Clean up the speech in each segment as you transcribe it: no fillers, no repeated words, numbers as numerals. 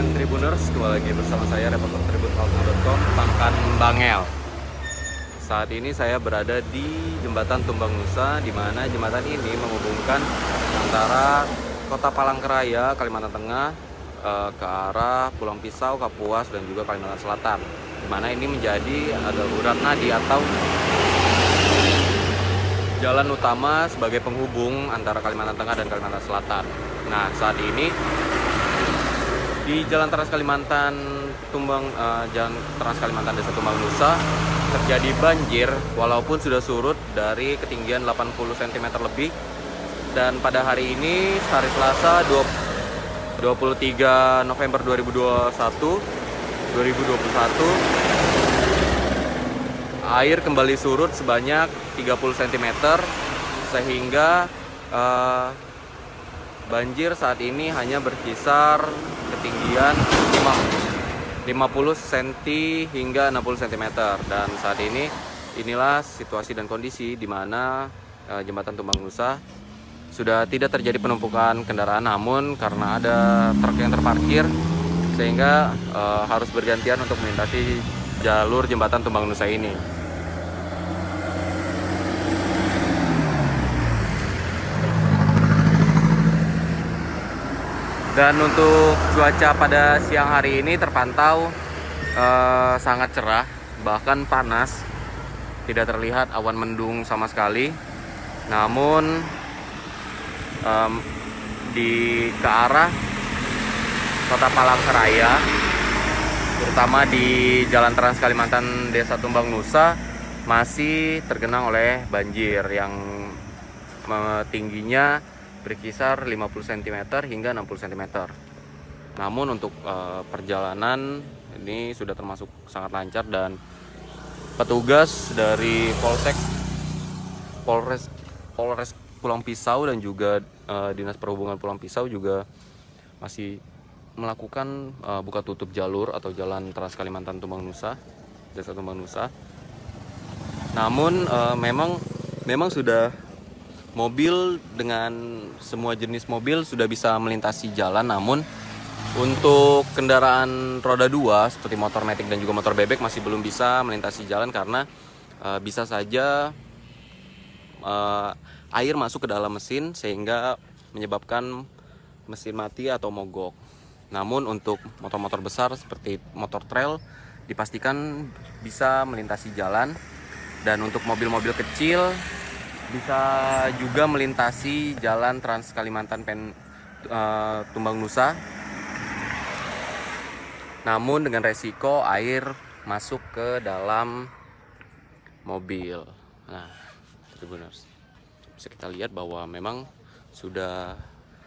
siang Tribuners, kembali lagi bersama saya reporter tribunkalteng.com Pangkan Bangel. Saat ini saya berada di Jembatan Tumbang Nusa, di mana jembatan ini menghubungkan antara Kota Palangkaraya, Kalimantan Tengah ke arah Pulau Pisau, Kapuas dan juga Kalimantan Selatan. Di mana ini menjadi darurat nadi atau jalan utama sebagai penghubung antara Kalimantan Tengah dan Kalimantan Selatan. Nah, saat ini di Jalan Trans Kalimantan Jalan Trans Kalimantan Desa Tumbang Nusa terjadi banjir walaupun sudah surut dari ketinggian 80 cm lebih. Dan pada hari ini, hari Selasa 23 November 2021, air kembali surut sebanyak 30 cm sehingga banjir saat ini hanya berkisar ketinggian 50 cm hingga 60 cm. Dan saat ini inilah situasi dan kondisi di mana Jembatan Tumbang Nusa sudah tidak terjadi penumpukan kendaraan, namun karena ada truk yang terparkir sehingga harus bergantian untuk melintasi jalur Jembatan Tumbang Nusa ini. Dan untuk cuaca pada siang hari ini terpantau sangat cerah, bahkan panas. Tidak terlihat awan mendung sama sekali. Namun ke arah Kota Palangkaraya, terutama di Jalan Trans Kalimantan Desa Tumbang Nusa, masih tergenang oleh banjir yang tingginya berkisar 50 cm hingga 60 cm. Namun untuk perjalanan ini sudah termasuk sangat lancar, dan petugas dari Polres Pulau Pisau dan juga Dinas Perhubungan Pulau Pisau juga masih melakukan buka tutup jalur atau Jalan Trans Kalimantan Tumbang Nusa, Desa Tumbang Nusa. Namun memang sudah mobil dengan semua jenis mobil sudah bisa melintasi jalan, namun untuk kendaraan roda 2 seperti motor metik dan juga motor bebek masih belum bisa melintasi jalan karena bisa saja air masuk ke dalam mesin sehingga menyebabkan mesin mati atau mogok. Namun untuk motor-motor besar seperti motor trail dipastikan bisa melintasi jalan, dan untuk mobil-mobil kecil bisa juga melintasi Jalan Trans Kalimantan Tumbang Nusa, namun dengan resiko air masuk ke dalam mobil. Nah, Tribuners, bisa kita lihat bahwa memang sudah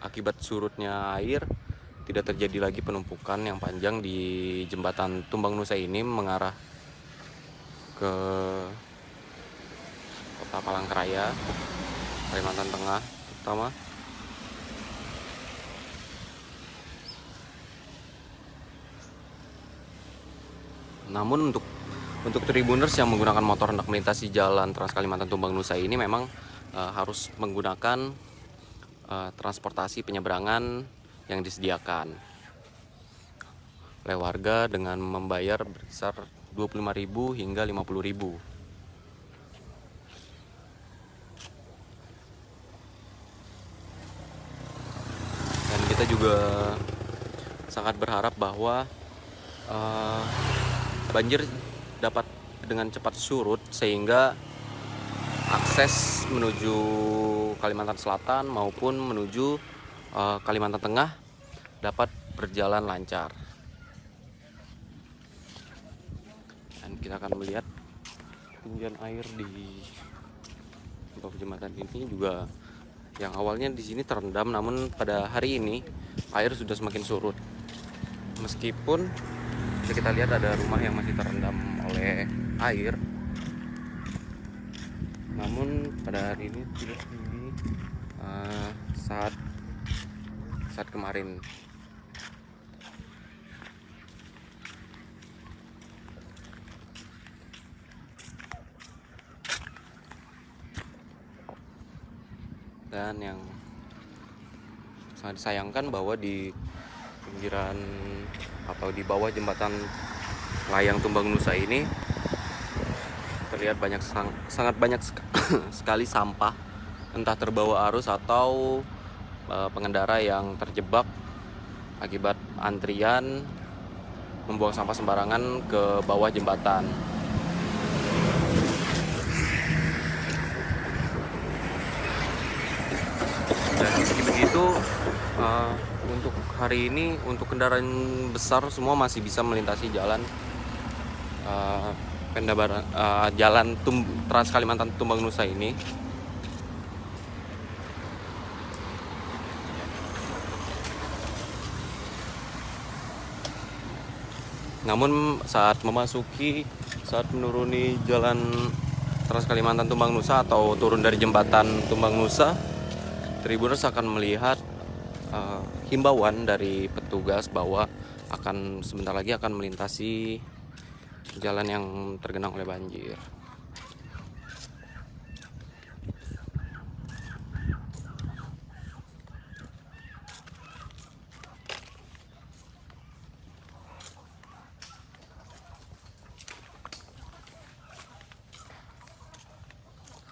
akibat surutnya air tidak terjadi lagi penumpukan yang panjang di Jembatan Tumbang Nusa ini mengarah ke Kota Palangkaraya, Kalimantan Tengah terutama. Namun untuk Tribuners yang menggunakan motor hendak melintasi Jalan Trans Kalimantan Tumbang Nusa ini memang harus menggunakan transportasi penyeberangan yang disediakan oleh warga dengan membayar berkisar 25.000 hingga 50.000. Dan kita juga sangat berharap bahwa banjir dapat dengan cepat surut sehingga akses menuju Kalimantan Selatan maupun menuju Kalimantan Tengah dapat berjalan lancar. Dan kita akan melihat ketinggian air di jembatan ini juga yang awalnya di sini terendam, namun pada hari ini air sudah semakin surut. Meskipun bisa kita lihat ada rumah yang masih terendam oleh air, namun pada hari ini tidak tinggi saat kemarin. Dan yang sangat disayangkan bahwa di pinggiran atau di bawah jembatan layang Tumbang Nusa ini terlihat sangat banyak sekali sampah, entah terbawa arus atau pengendara yang terjebak akibat antrian membuang sampah sembarangan ke bawah jembatan. Dan meski begitu, untuk hari ini untuk kendaraan besar semua masih bisa melintasi jalan jalan Trans Kalimantan Tumbang Nusa ini. Namun saat menuruni jalan Trans Kalimantan Tumbang Nusa atau turun dari jembatan Tumbang Nusa, Tribuners akan melihat himbauan dari petugas bahwa sebentar lagi akan melintasi jalan yang tergenang oleh banjir.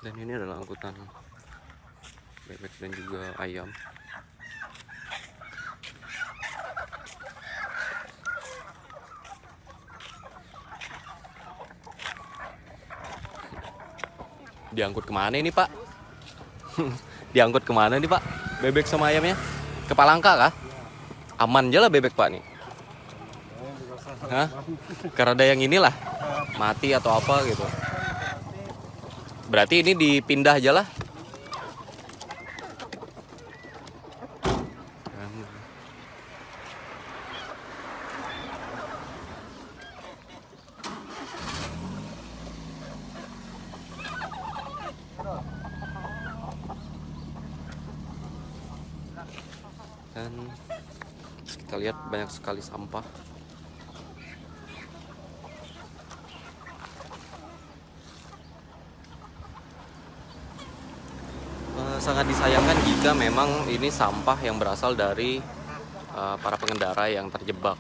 Dan ini adalah angkutan bebek dan juga ayam. Diangkut kemana ini, Pak? Diangkut kemana nih, Pak? Bebek sama ayamnya? Ke Palangka kah? Aman aja lah bebek, Pak, nih. Hah? Karena ada yang inilah mati atau apa gitu. Berarti ini dipindah aja lah. Dan kita lihat banyak sekali sampah. Sangat disayangkan jika memang ini sampah yang berasal dari para pengendara yang terjebak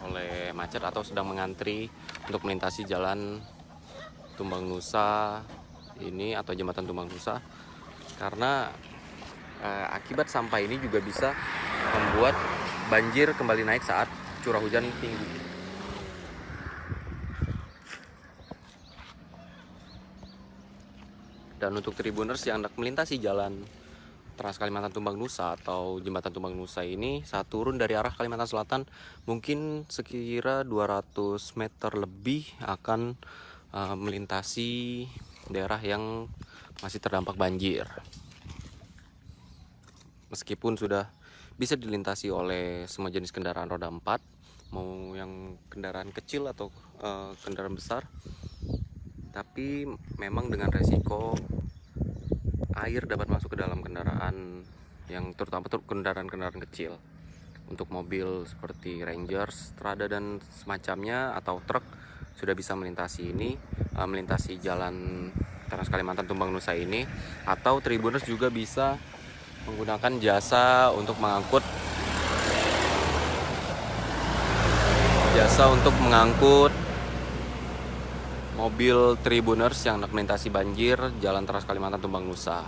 oleh macet atau sedang mengantri untuk melintasi jalan Tumbang Nusa ini atau jembatan Tumbang Nusa, karena akibat sampah ini juga bisa membuat banjir kembali naik saat curah hujan tinggi. Dan untuk Tribuners yang hendak melintasi jalan Trans Kalimantan Tumbang Nusa atau jembatan Tumbang Nusa ini, saat turun dari arah Kalimantan Selatan, mungkin sekira 200 meter lebih akan melintasi daerah yang masih terdampak banjir. Meskipun sudah bisa dilintasi oleh semua jenis kendaraan roda 4, mau yang kendaraan kecil atau kendaraan besar, tapi memang dengan resiko air dapat masuk ke dalam kendaraan, yang terutama kendaraan-kendaraan kecil. Untuk mobil seperti Ranger, Strada dan semacamnya atau truk sudah bisa melintasi jalan Trans Kalimantan Tumbang Nusa ini, atau Tribuners juga bisa menggunakan jasa untuk mengangkut mobil Tribuners yang hendak melintasi banjir jalan Trans Kalimantan Tumbang Nusa.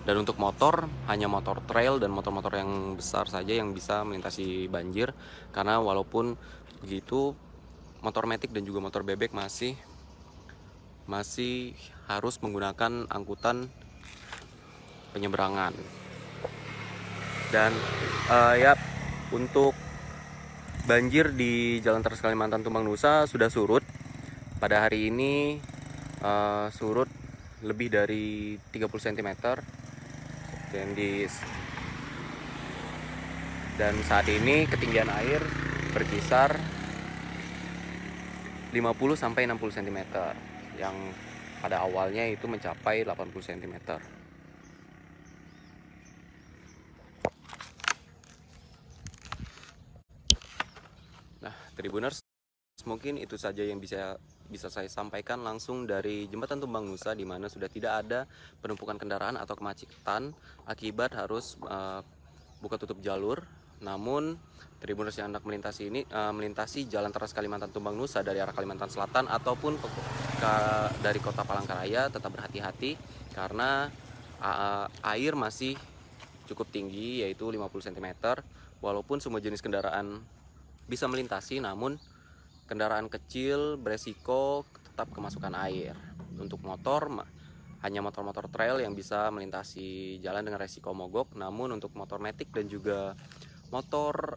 Dan untuk motor, hanya motor trail dan motor-motor yang besar saja yang bisa melintasi banjir, karena walaupun begitu motor metik dan juga motor bebek masih harus menggunakan angkutan penyeberangan. Dan untuk banjir di jalan Trans Kalimantan Tumbang Nusa sudah surut. Pada hari ini surut lebih dari 30 cm. Dan saat ini ketinggian air berkisar 50 sampai 60 cm, yang pada awalnya itu mencapai 80 cm. Nah, Tribuners, mungkin itu saja yang bisa saya sampaikan langsung dari jembatan Tumbang Nusa, di mana sudah tidak ada penumpukan kendaraan atau kemacetan akibat harus buka tutup jalur. Namun Tribuners yang hendak melintasi Jalan Trans Kalimantan Tumbang Nusa dari arah Kalimantan Selatan ataupun dari Kota Palangkaraya tetap berhati-hati karena air masih cukup tinggi, yaitu 50 cm. Walaupun semua jenis kendaraan bisa melintasi, namun kendaraan kecil beresiko tetap kemasukan air. Untuk motor, hanya motor-motor trail yang bisa melintasi jalan dengan resiko mogok. Namun untuk motor matic dan juga motor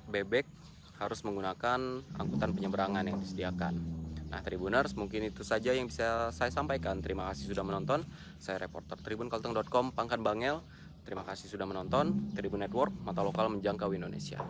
bebek harus menggunakan angkutan penyeberangan yang disediakan. Nah, Tribuners, mungkin itu saja yang bisa saya sampaikan. Terima kasih sudah menonton. Saya reporter tribunkalteng.com Pangkan Bangel. Terima kasih sudah menonton. Tribun Network, mata lokal menjangkau Indonesia.